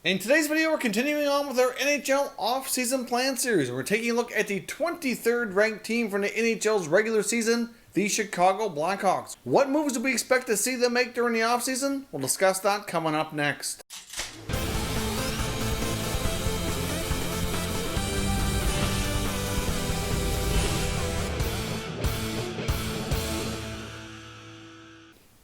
In today's video, we're continuing on with our NHL Offseason Plan Series. We're taking a look at the 23rd ranked team from the NHL's regular season, the Chicago Blackhawks. What moves do we expect to see them make during the offseason? We'll discuss that coming up next.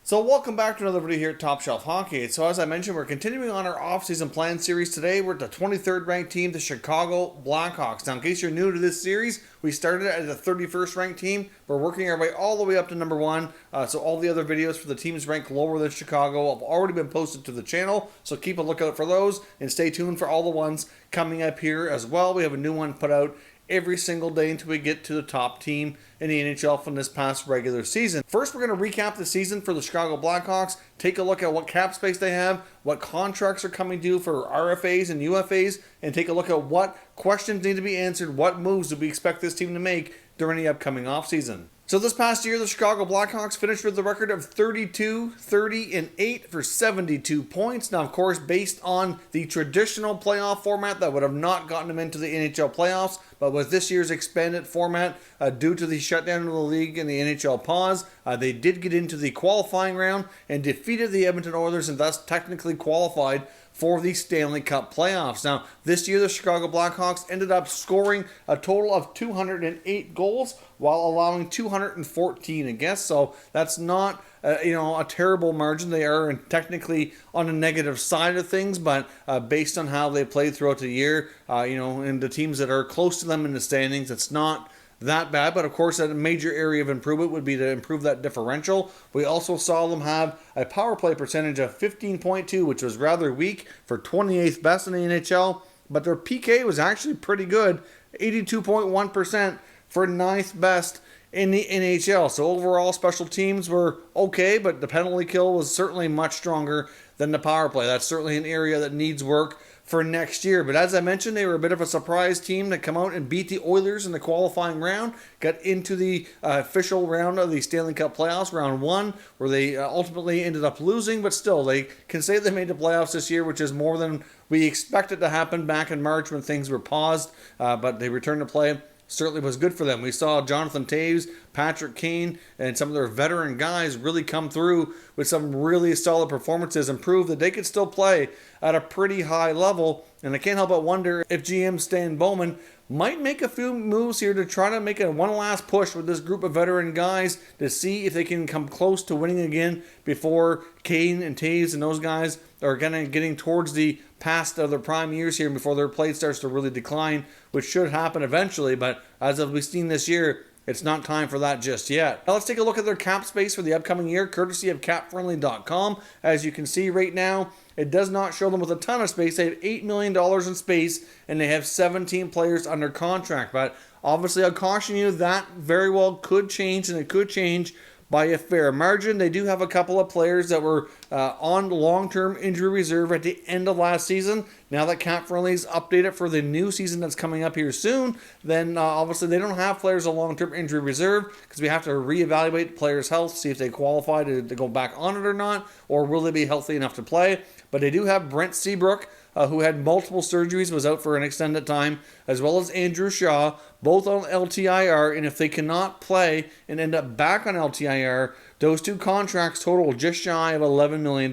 So welcome back to another video here at Top Shelf Hockey. So as I mentioned, we're continuing on our off-season plan series today. We're at the 23rd ranked team, the Chicago Blackhawks. Now, in case you're new to this series, we started at the 31st ranked team. We're working our way all the way up to number one. So all the other videos for the teams ranked lower than Chicago have already been posted to the channel. So keep a lookout for those and stay tuned for all the ones coming up here as well. We have a new one put out every single day until we get to the top team in the NHL from this past regular season. First, we're going to recap the season for the Chicago Blackhawks, take a look at what cap space they have, what contracts are coming due for RFAs and UFAs, and take a look at what questions need to be answered, what moves do we expect this team to make during the upcoming offseason. So this past year, the Chicago Blackhawks finished with a record of 32, 30, and 8 for 72 points. Now, of course, based on the traditional playoff format that would have not gotten them into the NHL playoffs, but with this year's expanded format, due to the shutdown of the league and the NHL pause, they did get into the qualifying round and defeated the Edmonton Oilers and thus technically qualified for the Stanley Cup Playoffs. Now, this year, the Chicago Blackhawks ended up scoring a total of 208 goals while allowing 214 against. So that's not a terrible margin. They are technically on the negative side of things, but based on how they played throughout the year, and the teams that are close to them in the standings, it's not that bad. But of course, a major area of improvement would be to improve that differential. We also saw them have a power play percentage of 15.2, which was rather weak for 28th best in the NHL, but their PK was actually pretty good, 82.1% for 9th best in the NHL. So overall, special teams were okay, but the penalty kill was certainly much stronger than the power play. That's certainly an area that needs work for next year. But as I mentioned, they were a bit of a surprise team to come out and beat the Oilers in the qualifying round, got into the official round of the Stanley Cup Playoffs, round one, where they ultimately ended up losing, but still, they can say they made the playoffs this year, which is more than we expected to happen back in March when things were paused, but they returned to play. Certainly was good for them. We saw Jonathan Toews, Patrick Kane, and some of their veteran guys really come through with some really solid performances and prove that they could still play at a pretty high level. And I can't help but wonder if GM Stan Bowman might make a few moves here to try to make one last push with this group of veteran guys to see if they can come close to winning again before Kane and Toews and those guys are kind of getting towards the past of their prime years here, before their play starts to really decline, which should happen eventually. But as we've seen this year, it's not time for that just yet. Now let's take a look at their cap space for the upcoming year, courtesy of capfriendly.com. As you can see right now, it does not show them with a ton of space. They have $8 million in space, and they have 17 players under contract. But obviously, I'll caution you, that very well could change, and it could change by a fair margin. They do have a couple of players that were on long-term injury reserve at the end of last season. Now that Cap Friendly's updated for the new season that's coming up here soon, then obviously they don't have players on long-term injury reserve, because we have to reevaluate players' health, see if they qualify to go back on it or not, or will they be healthy enough to play. But they do have Brent Seabrook, who had multiple surgeries, was out for an extended time, as well as Andrew Shaw, both on LTIR, and if they cannot play and end up back on LTIR, those two contracts total just shy of $11 million,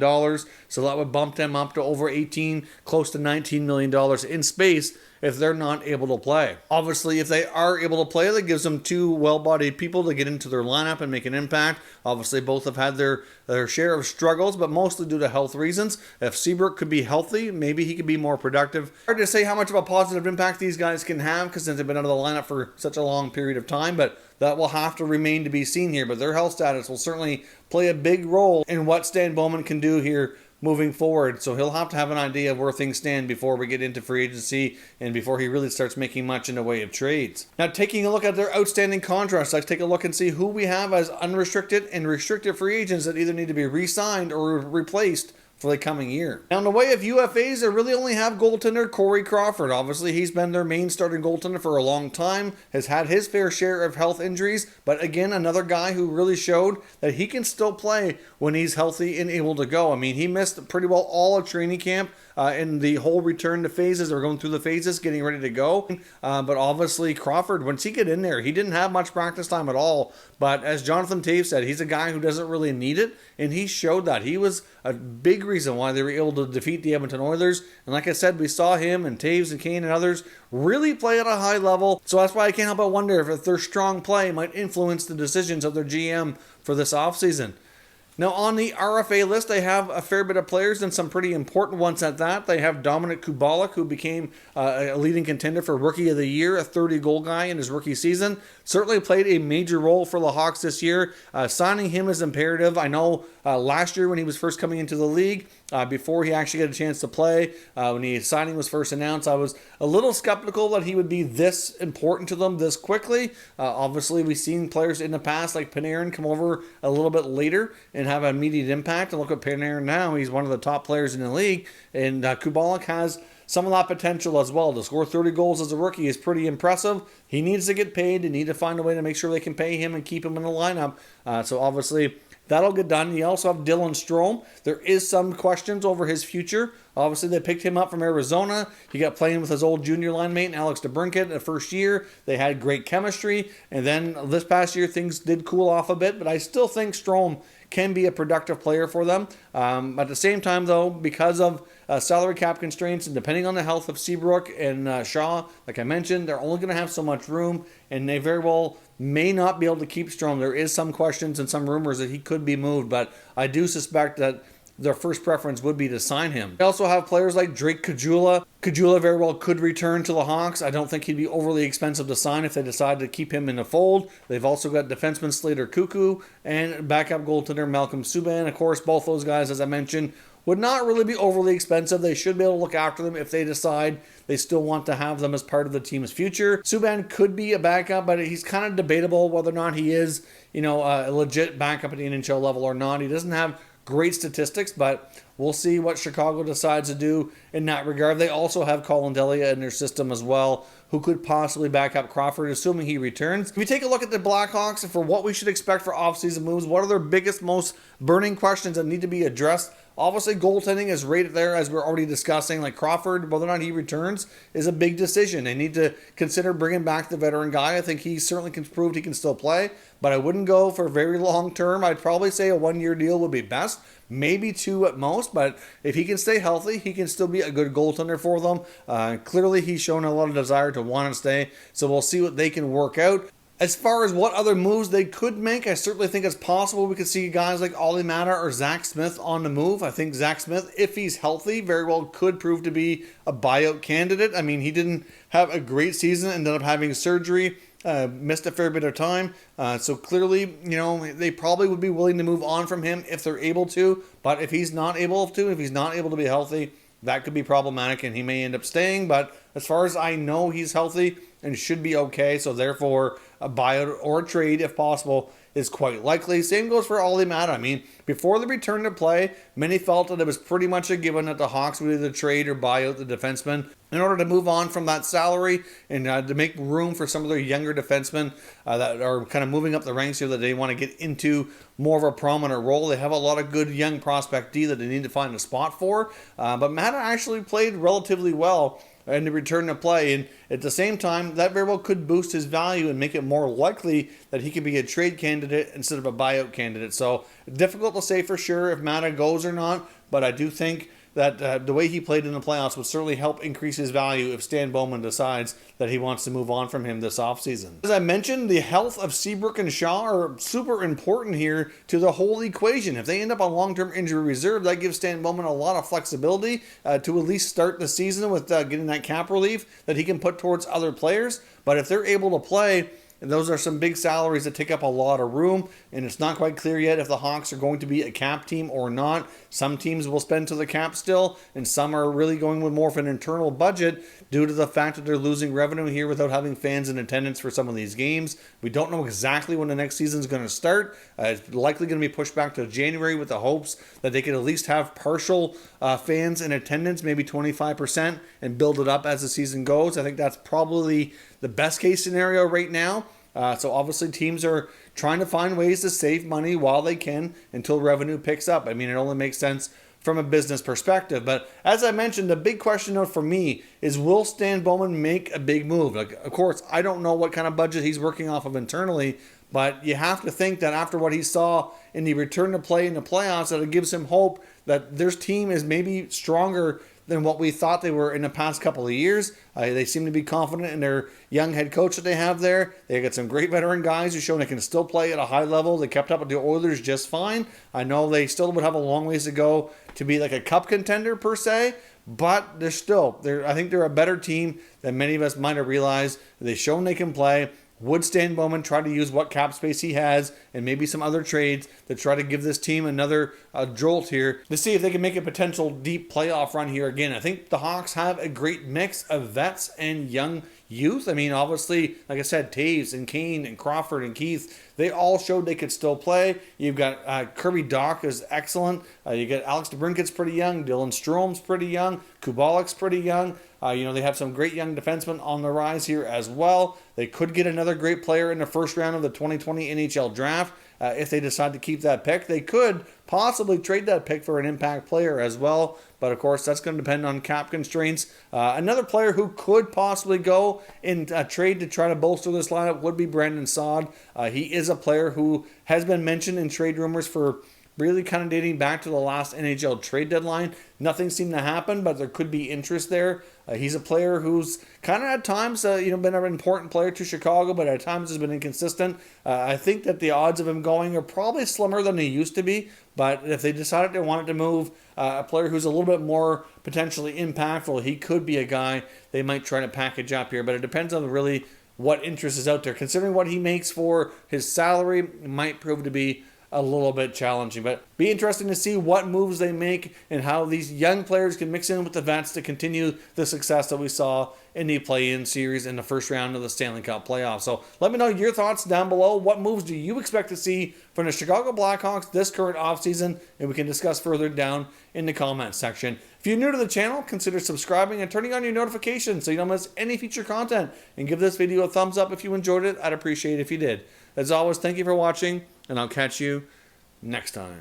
so that would bump them up to over 18, close to $19 million in space if they're not able to play. Obviously, if they are able to play, that gives them two well-bodied people to get into their lineup and make an impact. Obviously, both have had their share of struggles, but mostly due to health reasons. If Seabrook could be healthy, maybe he could be more productive. Hard to say how much of a positive impact these guys can have, because they've been out of the lineup for such a long period of time, but that will have to remain to be seen here. But their health status will certainly play a big role in what Stan Bowman can do here moving forward. So he'll have to have an idea of where things stand before we get into free agency and before he really starts making much in the way of trades. Now, taking a look at their outstanding contracts, let's take a look and see who we have as unrestricted and restricted free agents that either need to be re-signed or replaced for the coming year. Now, in the way of UFAs, they really only have goaltender Corey Crawford. Obviously, he's been their main starting goaltender for a long time, has had his fair share of health injuries, but again, another guy who really showed that he can still play when he's healthy and able to go. I mean, he missed pretty well all of training camp in the whole return to phases. They're going through the phases, getting ready to go. But obviously Crawford, once he get in there, he didn't have much practice time at all. But as Jonathan Toews said, he's a guy who doesn't really need it, and he showed that. He was a big reason why they were able to defeat the Edmonton Oilers. And like I said, we saw him and Toews and Kane and others really play at a high level. So that's why I can't help but wonder if their strong play might influence the decisions of their GM for this offseason. Now, on the RFA list, they have a fair bit of players and some pretty important ones at that. They have Dominik Kubalik, who became a leading contender for Rookie of the Year, a 30-goal guy in his rookie season. Certainly played a major role for the Hawks this year. Signing him is imperative. I know last year when he was first coming into the league, before he actually got a chance to play, when the signing was first announced, I was a little skeptical that he would be this important to them this quickly. Obviously, we've seen players in the past like Panarin come over a little bit later and have an immediate impact. And look at Panarin now. He's one of the top players in the league. And Kubalik has some of that potential as well. To score 30 goals as a rookie is pretty impressive. He needs to get paid. They need to find a way to make sure they can pay him and keep him in the lineup. So obviously, that'll get done. You also have Dylan Strome. There is some questions over his future. Obviously, they picked him up from Arizona. He got playing with his old junior line mate, Alex DeBrincat, the first year. They had great chemistry. And then this past year, things did cool off a bit. But I still think Strome can be a productive player for them. At the same time, though, because of salary cap constraints and depending on the health of Seabrook and Shaw, like I mentioned, they're only going to have so much room. And they very well may not be able to keep Strome. There is some questions and some rumors that he could be moved. But I do suspect that their first preference would be to sign him. They also have players like Drake Caggiula. Caggiula very well could return to the Hawks. I don't think he'd be overly expensive to sign if they decide to keep him in the fold. They've also got defenseman Slater Cuckoo and backup goaltender Malcolm Subban. Of course, both those guys, as I mentioned, would not really be overly expensive. They should be able to look after them if they decide they still want to have them as part of the team's future. Subban could be a backup, but he's kind of debatable whether or not he is, a legit backup at the NHL level or not. He doesn't have great statistics, but we'll see what Chicago decides to do in that regard. They also have Colin Delia in their system as well, who could possibly back up Crawford, assuming he returns. If we take a look at the Blackhawks and for what we should expect for offseason moves, what are their biggest, most burning questions that need to be addressed? Obviously, goaltending is right there, as we're already discussing. Like Crawford, whether or not he returns is a big decision. They need to consider bringing back the veteran guy. I think he certainly can prove he can still play, but I wouldn't go for very long term. I'd probably say a 1-year deal would be best, maybe 2 at most. But if he can stay healthy, he can still be a good goaltender for them. Clearly, he's shown a lot of desire to want to stay, so we'll see what they can work out. As far as what other moves they could make, I certainly think it's possible we could see guys like Ollie Mata or Zach Smith on the move. I think Zach Smith, if he's healthy, very well could prove to be a buyout candidate. I mean, he didn't have a great season, ended up having surgery, missed a fair bit of time. So clearly, they probably would be willing to move on from him if they're able to. But if he's not able to be healthy, that could be problematic and he may end up staying. But as far as I know, he's healthy and should be okay. So therefore, a buyout or a trade, if possible, is quite likely. Same goes for Ollie Mata. I mean, before the return to play, many felt that it was pretty much a given that the Hawks would either trade or buy out the defenseman in order to move on from that salary and to make room for some of their younger defensemen that are kind of moving up the ranks here, that they want to get into more of a prominent role. They have a lot of good young prospect D that they need to find a spot for. But Mata actually played relatively well and to return to play. And at the same time, that very well could boost his value and make it more likely that he could be a trade candidate instead of a buyout candidate. So difficult to say for sure if Mata goes or not, but I do think that the way he played in the playoffs would certainly help increase his value if Stan Bowman decides that he wants to move on from him this offseason. As I mentioned, the health of Seabrook and Shaw are super important here to the whole equation. If they end up on long-term injury reserve, that gives Stan Bowman a lot of flexibility to at least start the season with getting that cap relief that he can put towards other players. But if they're able to play, and those are some big salaries that take up a lot of room, and it's not quite clear yet if the Hawks are going to be a cap team or not. Some teams will spend to the cap still, and some are really going with more of an internal budget due to the fact that they're losing revenue here without having fans in attendance for some of these games. We don't know exactly when the next season is going to start. It's likely going to be pushed back to January with the hopes that they could at least have partial fans in attendance, maybe 25%, and build it up as the season goes. I think that's probably the best case scenario right now. So obviously teams are trying to find ways to save money while they can until revenue picks up. I mean, it only makes sense from a business perspective. But as I mentioned, the big question note for me is, will Stan Bowman make a big move? Like, of course, I don't know what kind of budget he's working off of internally, but you have to think that after what he saw in the return to play in the playoffs, that it gives him hope that their team is maybe stronger than what we thought they were in the past couple of years. They seem to be confident in their young head coach that they have there. They got some great veteran guys who've shown they can still play at a high level. They kept up with the Oilers just fine. I know they still would have a long ways to go to be like a cup contender per se, but I think they're a better team than many of us might have realized. They've shown they can play. Would Stan Bowman try to use what cap space he has and maybe some other trades to try to give this team another jolt here to see if they can make a potential deep playoff run here again? I think the Hawks have a great mix of vets and young youth. I mean, obviously, like I said, Taves and Kane and Crawford and Keith, they all showed they could still play. You've got Kirby Dach is excellent. You got Alex DeBrincat's pretty young. Dylan Strome's pretty young. Kubalik's pretty young. They have some great young defensemen on the rise here as well. They could get another great player in the first round of the 2020 NHL Draft. If they decide to keep that pick, they could possibly trade that pick for an impact player as well. But of course, that's going to depend on cap constraints. Another player who could possibly go in a trade to try to bolster this lineup would be Brandon Saad. He is a player who has been mentioned in trade rumors for really kind of dating back to the last NHL trade deadline. Nothing seemed to happen, but there could be interest there. He's a player who's kind of at times, been an important player to Chicago, but at times has been inconsistent. I think that the odds of him going are probably slimmer than they used to be, but if they decided they wanted to move a player who's a little bit more potentially impactful, he could be a guy they might try to package up here, but it depends on really what interest is out there. Considering what he makes for his salary, it might prove to be a little bit challenging, but be interesting to see what moves they make and how these young players can mix in with the vets to continue the success that we saw in the play-in series in the first round of the Stanley Cup Playoffs. So let me know your thoughts down below. What moves do you expect to see from the Chicago Blackhawks this current offseason? And we can discuss further down in the comments section. If you're new to the channel, consider subscribing and turning on your notifications so you don't miss any future content. And give this video a thumbs up if you enjoyed it. I'd appreciate it if you did. As always, thank you for watching, and I'll catch you next time.